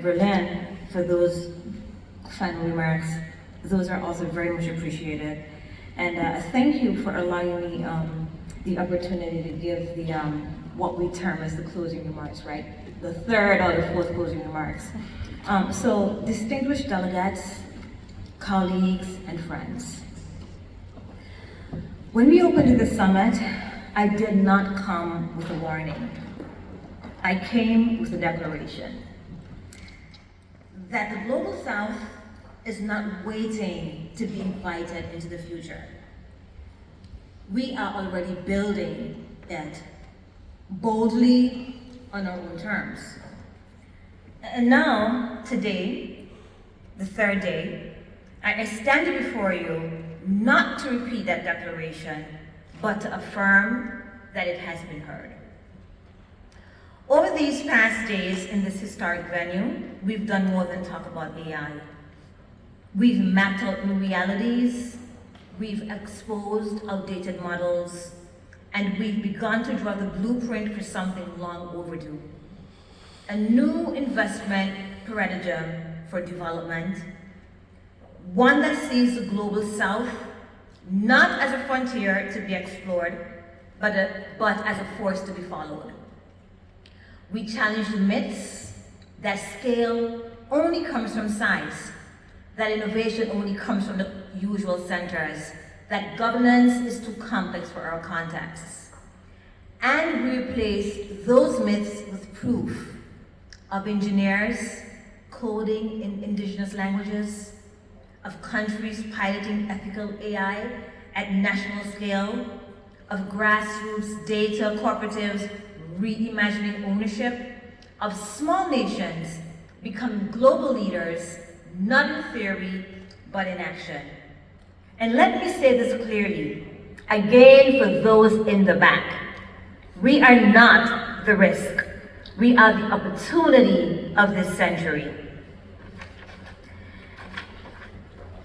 Berlin for those final remarks. Those are also very much appreciated. And thank you for allowing me the opportunity to give the what we term as the closing remarks, right? The third or the fourth closing remarks. So, distinguished delegates, colleagues, and friends. When we opened the summit, I did not come with a warning. I came with a declaration that the Global South is not waiting to be invited into the future. We are already building it boldly on our own terms. And now, today, the third day, I stand before you not to repeat that declaration, but to affirm that it has been heard. Over these past days in this historic venue, we've done more than talk about AI. We've mapped out new realities, we've exposed outdated models, and we've begun to draw the blueprint for something long overdue. A new investment paradigm for development, one that sees the Global South not as a frontier to be explored, but as a force to be followed. We challenge the myths that scale only comes from size, that innovation only comes from the usual centers, that governance is too complex for our contexts. And we replace those myths with proof of engineers coding in indigenous languages, of countries piloting ethical AI at national scale, of grassroots data cooperatives reimagining ownership, of small nations becoming global leaders, not in theory, but in action. And let me say this clearly, again for those in the back. We are not the risk. We are the opportunity of this century.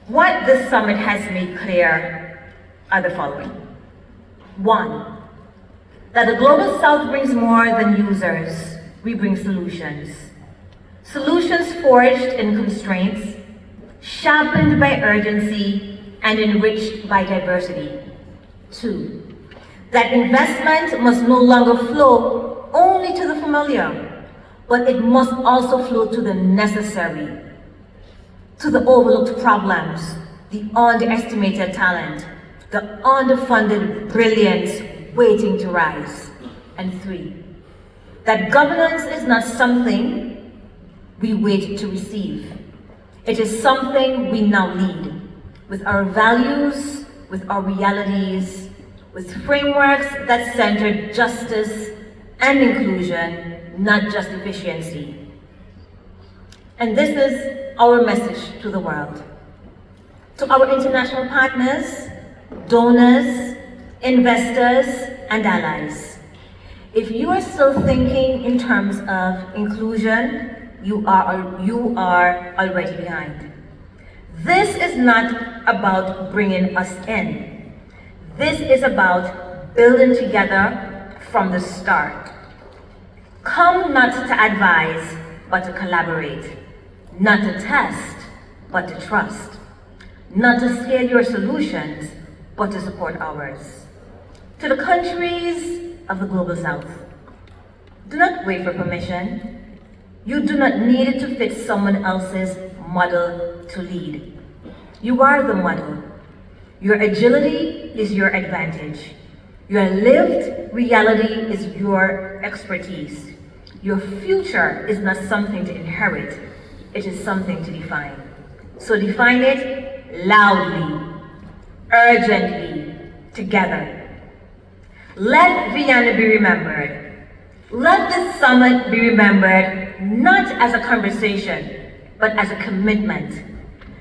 What this summit has made clear are the following. One, that the Global South brings more than users, we bring solutions. Solutions forged in constraints, sharpened by urgency, and enriched by diversity. Two, that investment must no longer flow only to the familiar, but it must also flow to the necessary, to the overlooked problems, the underestimated talent, the underfunded brilliance waiting to rise. And three, that governance is not something we wait to receive. It is something we now lead, with our values, with our realities, with frameworks that center justice and inclusion, not just efficiency. And this is our message to the world. To our international partners, donors, investors, and allies. If you are still thinking in terms of inclusion, you are already behind. This is not about bringing us in. This is about building together from the start. Come not to advise, but to collaborate. Not to test, but to trust. Not to scale your solutions, but to support ours. To the countries of the Global South, do not wait for permission. You do not need it to fit someone else's model to lead. You are the model. Your agility is your advantage. Your lived reality is your expertise. Your future is not something to inherit, it is something to define. So define it loudly, urgently, together. Let Vienna be remembered. Let this summit be remembered not as a conversation, but as a commitment.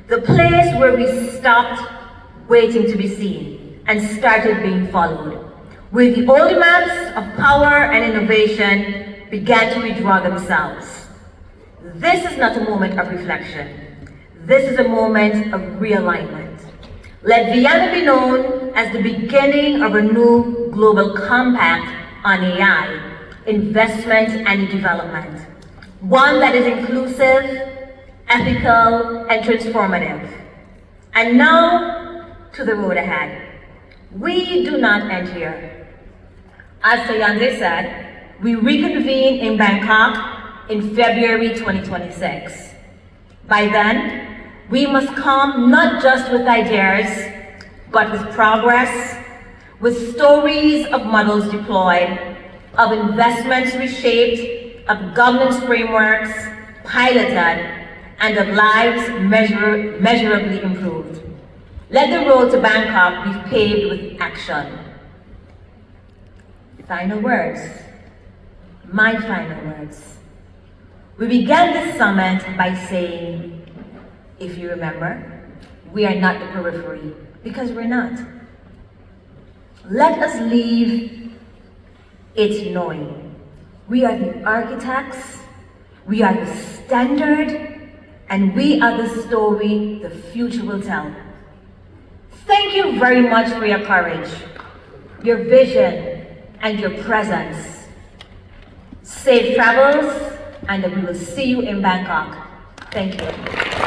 The place where we stopped waiting to be seen and started being followed. Where the old maps of power and innovation began to redraw themselves. This is not a moment of reflection. This is a moment of realignment. Let Vienna be known as the beginning of a new global compact on AI, investment and development. one that is inclusive, ethical, and transformative. And now, to the road ahead. We do not end here. As Tayande said, we reconvene in Bangkok in February 2026. By then, we must come not just with ideas, but with progress, with stories of models deployed, of investments reshaped, of governance frameworks piloted, and of lives measurably improved. Let the road to Bangkok be paved with action. Final words. My final words. We began this summit by saying, if you remember, we are not the periphery, because we're not. Let us leave it knowing we are the architects, we are the standard, and we are the story the future will tell. Thank you very much for your courage, your vision, and your presence. Safe travels, and we will see you in Bangkok. Thank you.